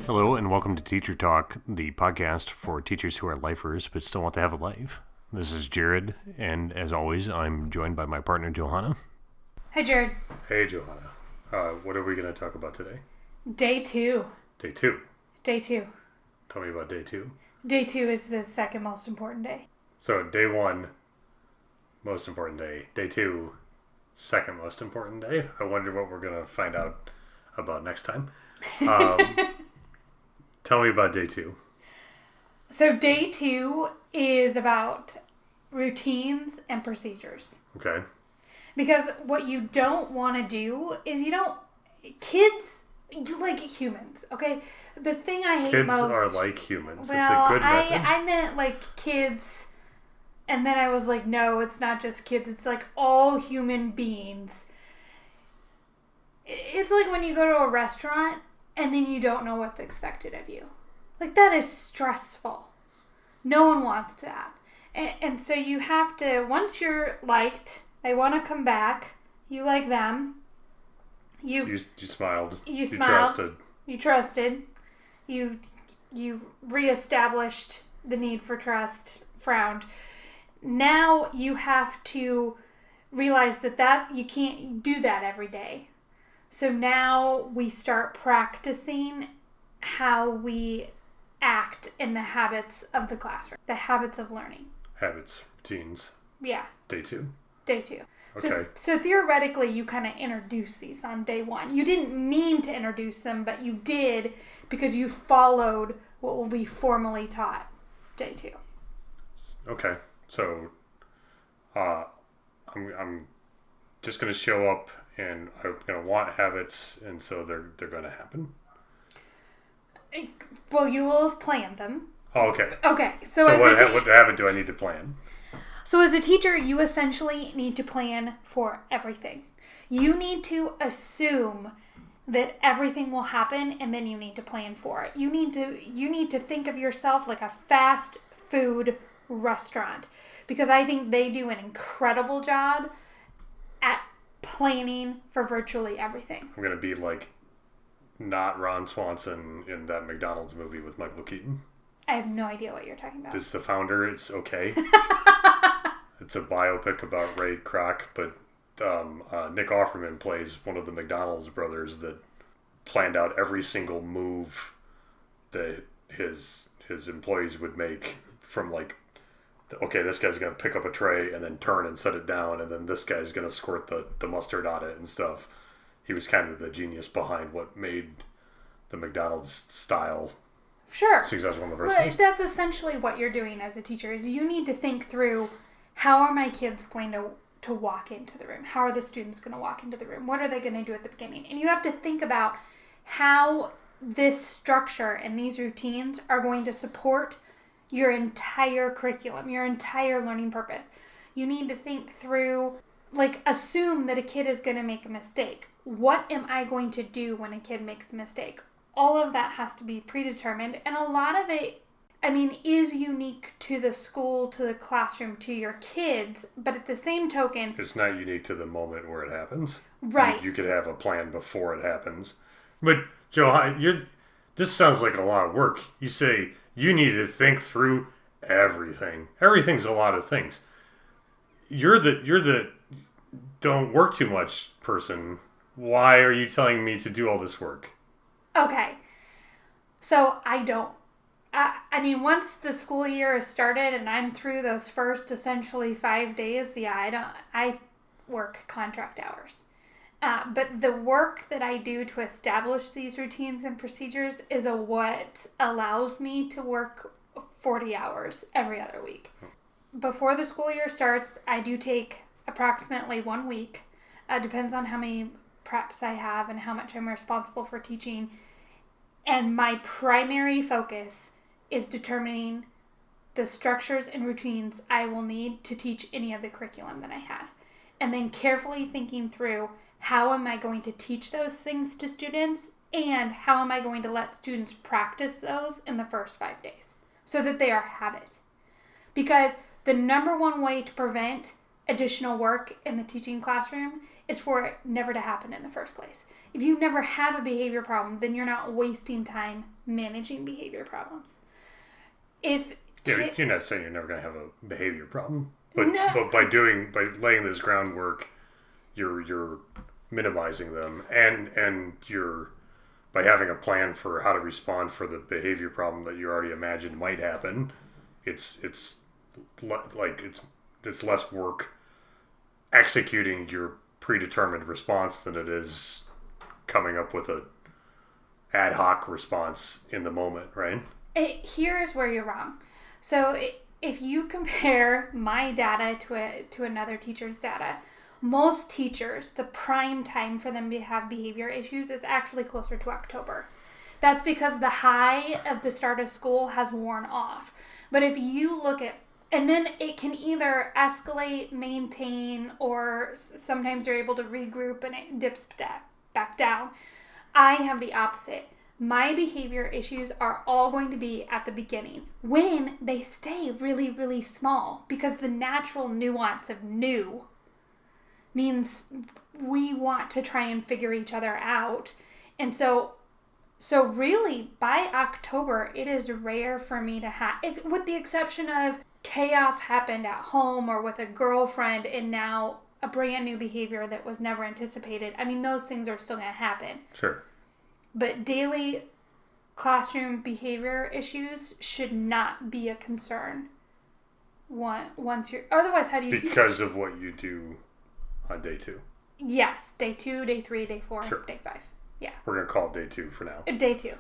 Hello and welcome to Teacher Talk, the podcast for teachers who are lifers but still want to have a life. This is Jared, and as always, I'm joined by my partner, Johanna. Hi, Jared. Hey, Johanna. What are we going to talk about today? Day two. Day two. Day two. Tell me about day two. Day two is the second most important day. So, day one, most important day. Day two, second most important day. I wonder what we're going to find out about next time. Tell me about day two. So day two is about routines and procedures. Okay. Because what you don't want to do is kids like humans, okay? The thing I hate Kids most... are like humans. Well, it's a good message. I meant like kids, and then I was like, no, it's not just kids. It's like all human beings. It's like when you go to a restaurant and then you don't know what's expected of you. Like, that is stressful. No one wants that. And so you have to, once you're liked, they want to come back, you like them, you smiled. You trusted. You trusted. You reestablished the need for trust, frowned. Now you have to realize that you can't do that every day. So now we start practicing how we act in the habits of the classroom, the habits of learning. Habits, routines. Yeah. Day two. Day two. Okay. So theoretically, you kind of introduce these on day one. You didn't mean to introduce them, but you did because you followed what will be formally taught day two. Okay. So, I'm just going to show up and I'm going to want habits, and so they're going to happen. Well, you will have planned them. Oh, okay. Okay. So what habit do I need to plan? So as a teacher, you essentially need to plan for everything. You need to assume that everything will happen, and then you need to plan for it. You need to think of yourself like a fast food restaurant, because I think they do an incredible job at planning for virtually everything. I'm going to be like not Ron Swanson in that McDonald's movie with Michael Keaton. I have no idea what you're talking about. This is the founder. It's okay. It's a biopic about Ray Kroc, but Nick Offerman plays one of the McDonald's brothers that planned out every single move that his employees would make, from like, okay, this guy's going to pick up a tray and then turn and set it down, and then this guy's going to squirt the mustard on it and stuff. He was kind of the genius behind what made the McDonald's style successful in the first place. That's essentially what you're doing as a teacher, is you need to think through, how are my kids going to walk into the room? How are the students going to walk into the room? What are they going to do at the beginning? And you have to think about how this structure and these routines are going to support your entire curriculum, your entire learning purpose. You need to think through, like, assume that a kid is going to make a mistake. What am I going to do when a kid makes a mistake? All of that has to be predetermined, and a lot of it, is unique to the school, to the classroom, to your kids, but at the same token... It's not unique to the moment where it happens. Right. You could have a plan before it happens. But, Joe, this sounds like a lot of work. You say you need to think through everything. Everything's a lot of things. You're the don't work too much person. Why are you telling me to do all this work? Okay. So I don't. Once the school year is started and I'm through those first essentially 5 days, I work contract hours. But the work that I do to establish these routines and procedures is what allows me to work 40 hours every other week. Before the school year starts, I do take approximately 1 week. Depends on how many preps I have and how much I'm responsible for teaching. And my primary focus is determining the structures and routines I will need to teach any of the curriculum that I have. And then carefully thinking through, how am I going to teach those things to students, and how am I going to let students practice those in the first 5 days so that they are habit. Because the number one way to prevent additional work in the teaching classroom is for it never to happen in the first place. If you never have a behavior problem, then you're not wasting time managing behavior problems. You're not saying you're never going to have a behavior problem, but No. but by laying this groundwork, you're minimizing them, and you're by having a plan for how to respond for the behavior problem that you already imagined might happen. It's less work executing your predetermined response than it is coming up with a ad hoc response in the moment, right? Here's where you're wrong. So if you compare my data to another teacher's data, most teachers, the prime time for them to have behavior issues is actually closer to October. That's because the high of the start of school has worn off. But if you look at, and then it can either escalate, maintain, or sometimes you're able to regroup and it dips back down. I have the opposite. My behavior issues are all going to be at the beginning when they stay really, really small, because the natural nuance of new means we want to try and figure each other out. And so really by October, it is rare for me to have, with the exception of chaos happened at home or with a girlfriend and now a brand new behavior that was never anticipated. I mean, those things are still going to happen. Sure. But daily classroom behavior issues should not be a concern. Once you're, otherwise, how do you because of what you do on day 2? Yes, day 2, day 3, day 4, sure. Day 5. Yeah. We're gonna call it day 2 for now. Day 2,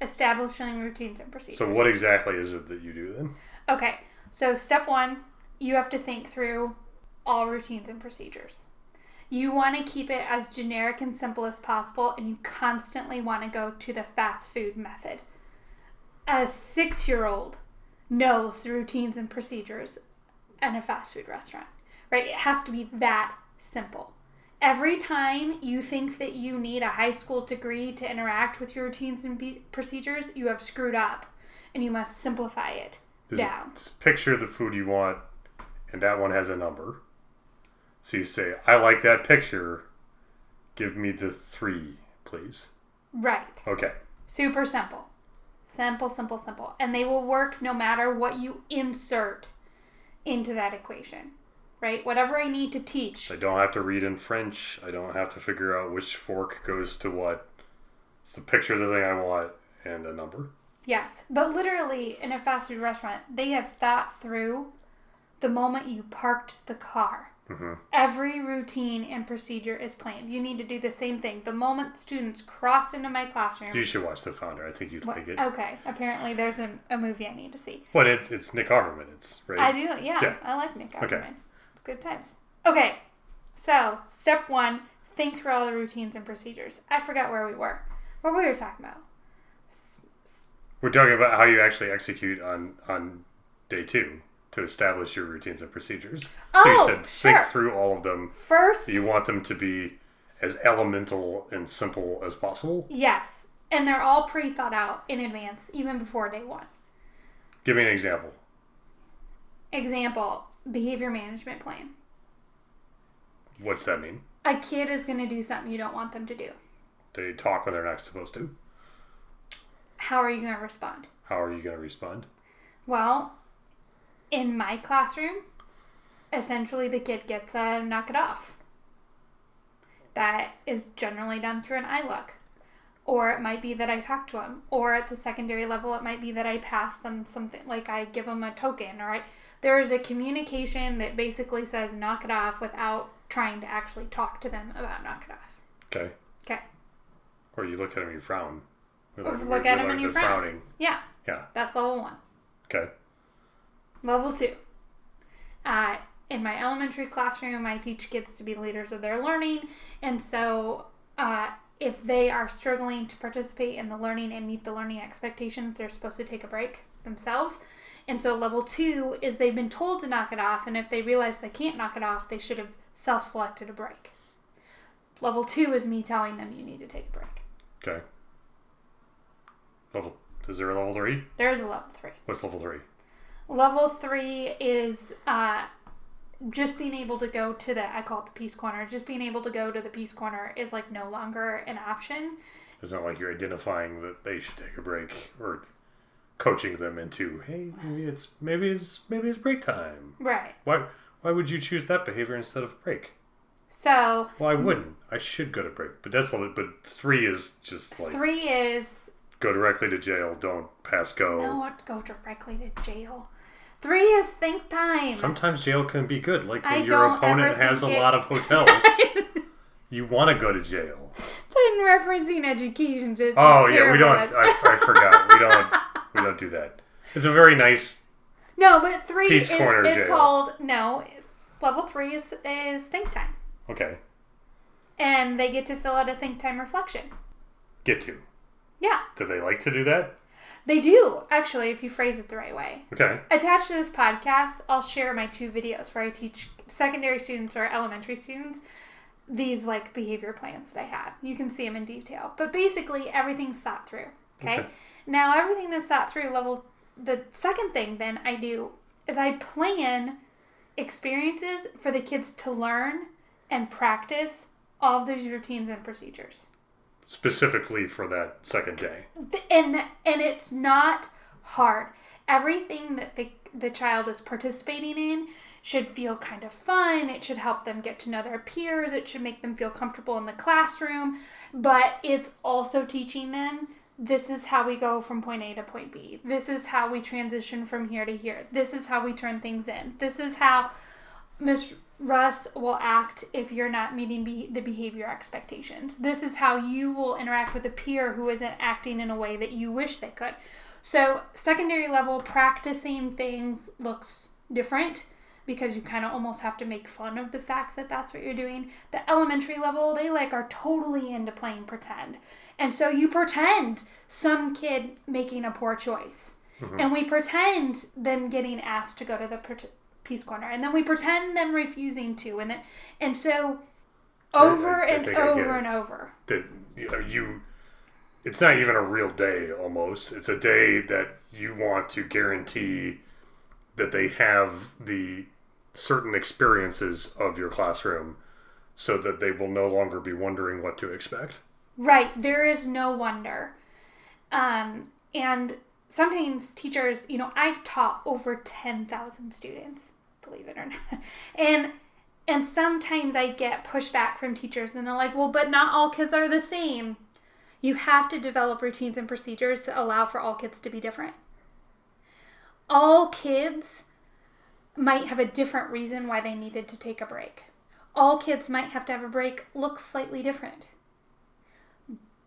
establishing routines and procedures. So what exactly is it that you do then? Okay, so step 1, you have to think through all routines and procedures. You want to keep it as generic and simple as possible, and you constantly want to go to the fast food method. A 6-year-old knows the routines and procedures in a fast food restaurant, right? It has to be that simple. Every time you think that you need a high school degree to interact with your routines and procedures, you have screwed up, and you must simplify it down. Just picture the food you want, and that one has a number. So you say, I like that picture. Give me the 3, please. Right. Okay. Super simple. Simple, simple, simple. And they will work no matter what you insert into that equation. Right? Whatever I need to teach. I don't have to read in French. I don't have to figure out which fork goes to what. It's the picture of the thing I want and a number. Yes. But literally, in a fast food restaurant, they have thought through the moment you parked the car. Mm-hmm. Every routine and procedure is planned. You need to do the same thing. The moment students cross into my classroom... You should watch The Founder. I think you'd like it. Okay. Apparently there's a movie I need to see. Well, it's Nick Offerman. Right? I do, yeah. I like Nick Offerman. Okay. It's good times. Okay. So, step 1, think through all the routines and procedures. I forgot where we were. What were we talking about? We're talking about how you actually execute on day 2. To establish your routines and procedures. So you said think through all of them. First. You want them to be as elemental and simple as possible? Yes. And they're all pre-thought out in advance, even before day 1. Give me an example. Example, behavior management plan. What's that mean? A kid is going to do something you don't want them to do. They talk when they're not supposed to. How are you going to respond? How are you going to respond? Well... in my classroom, essentially the kid gets a knock it off. That is generally done through an eye look. Or it might be that I talk to them. Or at the secondary level, it might be that I pass them something, like I give them a token. Or there is a communication that basically says knock it off without trying to actually talk to them about knock it off. Okay. Okay. Or you look at them and you frown. Look at them and you frown. Frowning. Yeah. Yeah. That's level 1. Okay. Level 2. In my elementary classroom, I teach kids to be leaders of their learning. And so if they are struggling to participate in the learning and meet the learning expectations, they're supposed to take a break themselves. And so level 2 is they've been told to knock it off. And if they realize they can't knock it off, they should have self-selected a break. Level 2 is me telling them you need to take a break. Okay. Is there a level 3? There is a level 3. What's level 3? Level 3 is just being able to go to I call it the Peace Corner, just being able to go to the Peace Corner is like no longer an option. It's not like you're identifying that they should take a break or coaching them into, hey, maybe it's break time. Right. Why would you choose that behavior instead of break? So. Well, I wouldn't. I should go to break, but but 3 is just like 3 is go directly to jail. Don't pass go. No, go directly to jail. 3 is think time. Sometimes jail can be good, like when your opponent has a lot of hotels. You want to go to jail. But in referencing education, it's yeah, we don't. I forgot. We don't do that. It's a very nice. No, but 3 Peace Corner is jail. called level 3 is think time. Okay. And they get to fill out a think time reflection. Get to. Yeah. Do they like to do that? They do, actually, if you phrase it the right way. Okay. Attached to this podcast, I'll share my 2 videos where I teach secondary students or elementary students these like behavior plans that I had. You can see them in detail. But basically, everything's thought through. Okay? Now, everything that's thought through, the second thing then I do is I plan experiences for the kids to learn and practice all of those routines and procedures. Specifically for that second day. And it's not hard. Everything that the child is participating in should feel kind of fun. It should help them get to know their peers. It should make them feel comfortable in the classroom. But it's also teaching them, this is how we go from point A to point B. This is how we transition from here to here. This is how we turn things in. This is how Miss Russ will act if you're not meeting the behavior expectations. This is how you will interact with a peer who isn't acting in a way that you wish they could. So secondary level practicing things looks different because you kind of almost have to make fun of the fact that that's what you're doing. The elementary level, they are totally into playing pretend. And so you pretend some kid making a poor choice. Mm-hmm. And we pretend them getting asked to go to the Peace Corner, and then we pretend them refusing to, and so over and over. That it's not even a real day. Almost, it's a day that you want to guarantee that they have the certain experiences of your classroom, so that they will no longer be wondering what to expect. Right, there is no wonder, and sometimes teachers, I've taught over 10,000 students, believe it or not. And sometimes I get pushback from teachers and they're like, well, but not all kids are the same. You have to develop routines and procedures that allow for all kids to be different. All kids might have a different reason why they needed to take a break. All kids might have to have a break looks slightly different.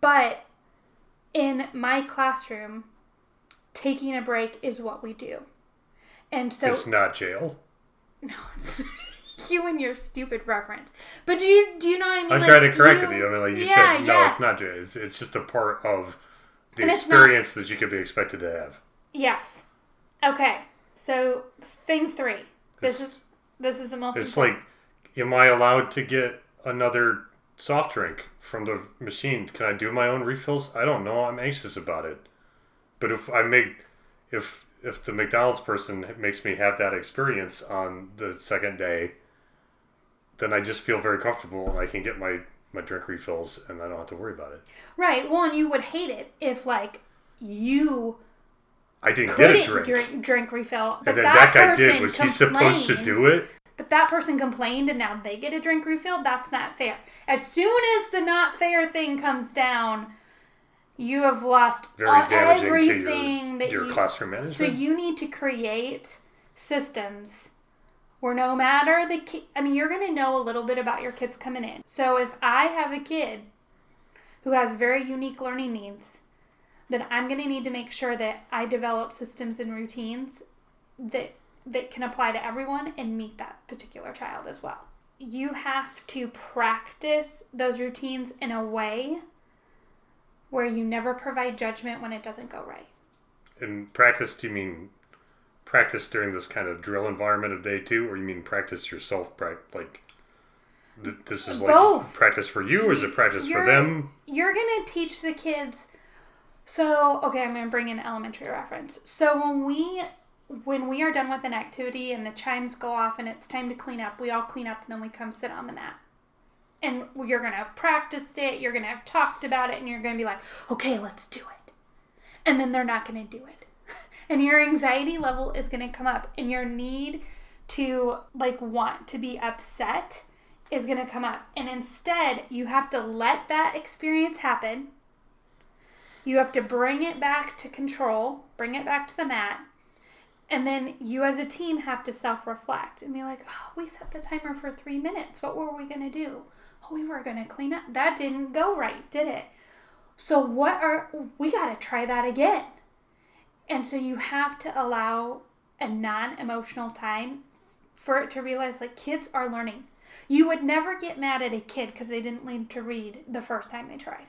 But in my classroom, taking a break is what we do. And so it's not jail. No, it's you and your stupid reference. But do you know what I mean? I'm trying to correct it. You said, no, it's not jail. It's just a part of the experience that you could be expected to have. Yes. Okay. So thing 3. This is the most. It's important. Like, am I allowed to get another soft drink from the machine? Can I do my own refills? I don't know. I'm anxious about it. But if the McDonald's person makes me have that experience on the second day, then I just feel very comfortable and I can get my drink refills and I don't have to worry about it. Right. Well, and you would hate it if you I didn't get a drink refill. But and then that guy did. Was he supposed to do it? But that person complained and now they get a drink refill? That's not fair. As soon as the not fair thing comes down, you have lost everything to your classroom management. So you need to create systems where no matter you're going to know a little bit about your kids coming in. So if I have a kid who has very unique learning needs, then I'm going to need to make sure that I develop systems and routines that can apply to everyone and meet that particular child as well. You have to practice those routines in a way where you never provide judgment when it doesn't go right. And practice, do you mean practice during this kind of drill environment of day 2, or you mean practice yourself, this is both. Practice for you, or is it practice for them? You're going to teach the kids. So, okay, I'm going to bring in an elementary reference. So when we when we are done with an activity and the chimes go off and it's time to clean up, we all clean up and then we come sit on the mat. And you're going to have practiced it, you're going to have talked about it, and you're going to be like, okay, let's do it. And then they're not going to do it. And your anxiety level is going to come up, and your need to want to be upset is going to come up. And instead, you have to let that experience happen. You have to bring it back to control, bring it back to the mat. And then you as a team have to self-reflect and be like, oh, we set the timer for 3 minutes. What were we going to do? Oh, we were going to clean up. That didn't go right, did it? So we got to try that again. And so you have to allow a non-emotional time for it to realize kids are learning. You would never get mad at a kid because they didn't learn to read the first time they tried.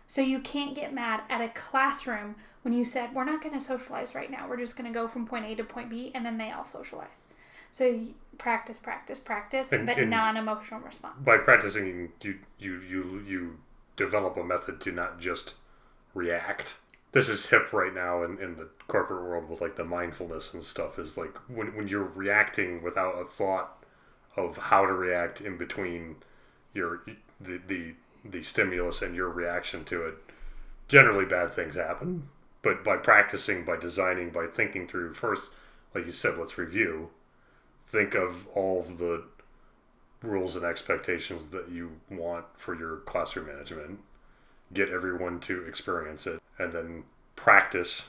So you can't get mad at a classroom when you said, we're not going to socialize right now. We're just going to go from point A to point B, and then they all socialize. So you practice, but non-emotional response. By practicing, you develop a method to not just react. This is hip right now in the corporate world with the mindfulness and stuff, is when you're reacting without a thought of how to react in between the stimulus and your reaction to it, generally bad things happen. But by practicing, by designing, by thinking through, first, like you said, let's review. Think of all of the rules and expectations that you want for your classroom management. Get everyone to experience it. And then practice,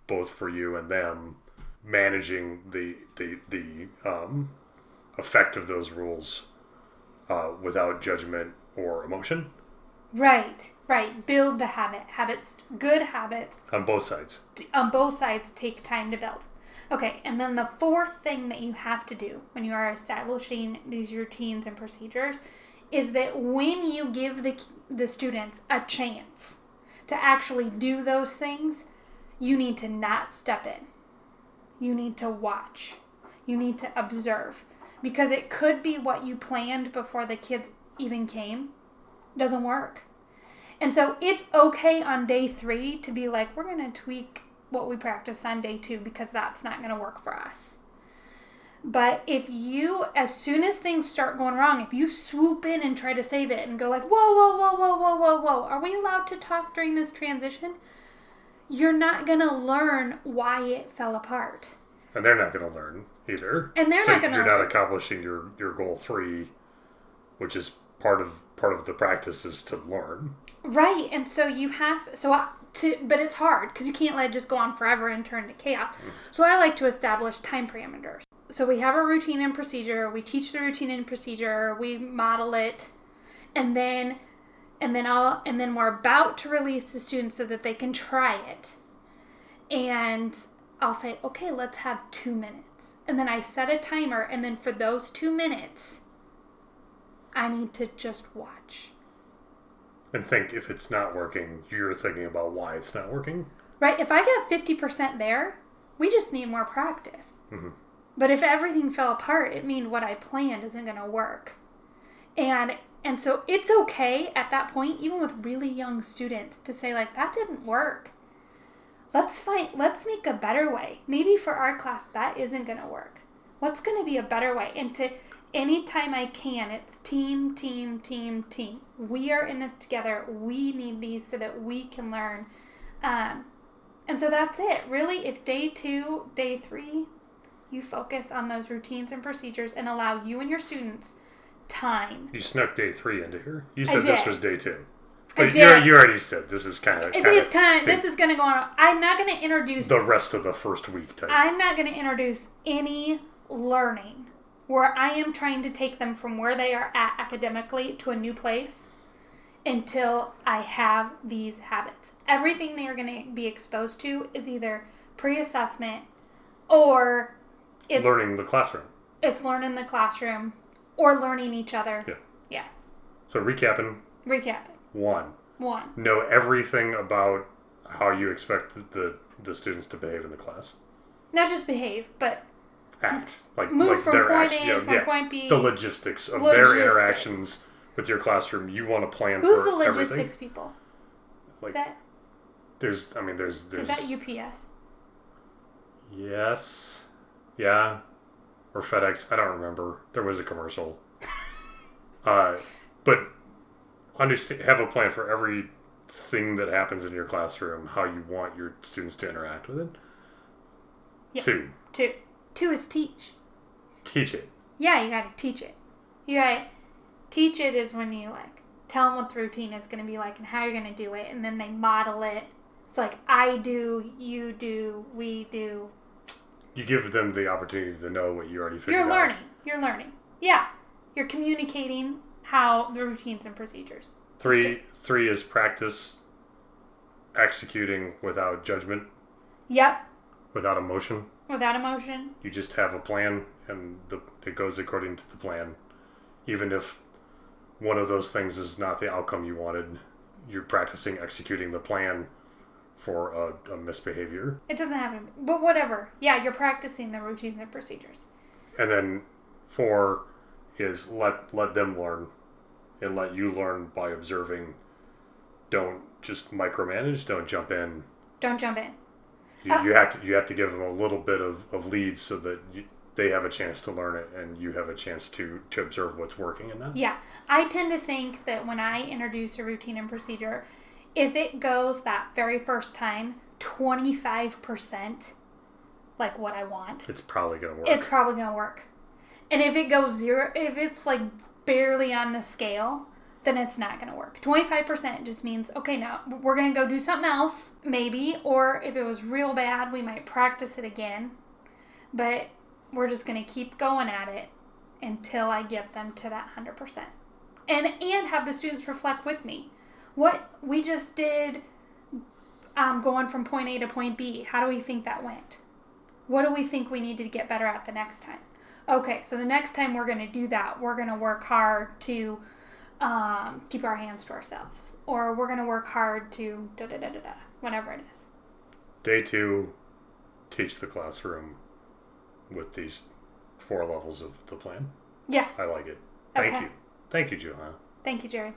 both for you and them, managing the effect of those rules without judgment or emotion. Right. Build the habits, good habits. On both sides. On both sides take time to build. Okay, and then the fourth thing that you have to do when you are establishing these routines and procedures is that when you give the students a chance to actually do those things, you need to not step in. You need to watch. You need to observe. Because it could be what you planned before the kids even came. It doesn't work. And so it's okay on day 3 to be like, we're going to tweak what we practice on day 2 because that's not going to work for us. But if you, as soon as things start going wrong, if you swoop in and try to save it and go like, whoa, are we allowed to talk during this transition? You're not going to learn why it fell apart. And they're not going to learn either. And they're not going to learn. You're not accomplishing your goal 3, which is part of the practice is to learn. Right. And so you have, but it's hard because you can't let it just go on forever and turn to chaos. So I like to establish time parameters. So we have a routine and procedure. We teach the routine and procedure. We model it, and then we're about to release the students so that they can try it. And I'll say, okay, let's have 2 minutes, and then I set a timer. And then for those 2 minutes, I need to just watch. And think if it's not working, you're thinking about why it's not working. Right. If I get 50% there, we just need more practice. Mm-hmm. But if everything fell apart, it means what I planned isn't going to work. And so it's okay at that point, even with really young students, to say that didn't work. Let's make a better way. Maybe for our class, that isn't going to work. What's going to be a better way? And anytime I can, it's team. We are in this together. We need these so that we can learn. And so that's it. Really, if day 2, day 3, you focus on those routines and procedures and allow you and your students time. You snuck day 3 into here. You said this was day 2. But you already said this is kind of... This is going to go on. I'm not going to introduce... the rest of the first week type. I'm not going to introduce any learning where I am trying to take them from where they are at academically to a new place until I have these habits. Everything they are going to be exposed to is either pre-assessment or... it's learning the classroom. It's learning the classroom or learning each other. Yeah. So recapping. 1. Know everything about how you expect the students to behave in the class. Not just behave, but act. Move from their point A from point B. The logistics of their interactions with your classroom. You want to plan Who's for the logistics everything. People? Is that? There's. Is that UPS? Yes. Yeah. Or FedEx. I don't remember. There was a commercial. But understand, have a plan for everything that happens in your classroom, how you want your students to interact with it. Yep. 2. 2 is teach. Teach it. Yeah, you got to teach it. You got to teach it is when you tell them what the routine is going to be like and how you're going to do it, and then they model it. It's like I do, you do, we do. You give them the opportunity to know what you already figured out. You're learning. Yeah. You're communicating how the routines and procedures. 3 is practice executing without judgment. Yep. Without emotion. Without emotion. You just have a plan, and it goes according to the plan. Even if one of those things is not the outcome you wanted, you're practicing executing the plan for a misbehavior. It doesn't have to be, but whatever. Yeah, you're practicing the routines and procedures. And then 4 is let them learn and let you learn by observing. Don't just micromanage. Don't jump in. Don't jump in. You have to give them a little bit of lead so that they have a chance to learn it and you have a chance to observe what's working in that. Yeah. I tend to think that when I introduce a routine and procedure, if it goes that very first time 25% like what I want, it's probably going to work. It's probably going to work. And if it goes 0, if it's barely on the scale, then it's not going to work. 25% just means, okay, now we're going to go do something else, maybe. Or if it was real bad, we might practice it again. But we're just going to keep going at it until I get them to that 100%. And have the students reflect with me. What we just did going from point A to point B, how do we think that went? What do we think we need to get better at the next time? Okay, so the next time we're going to do that, we're going to work hard to keep our hands to ourselves. Or we're going to work hard to da-da-da-da-da, whatever it is. Day 2, teach the classroom with these 4 levels of the plan. Yeah. I like it. Thank Okay. you. Thank you, Johanna. Thank you, Jared.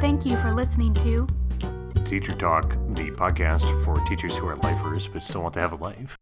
Thank you for listening to Teacher Talk, the podcast for teachers who are lifers but still want to have a life.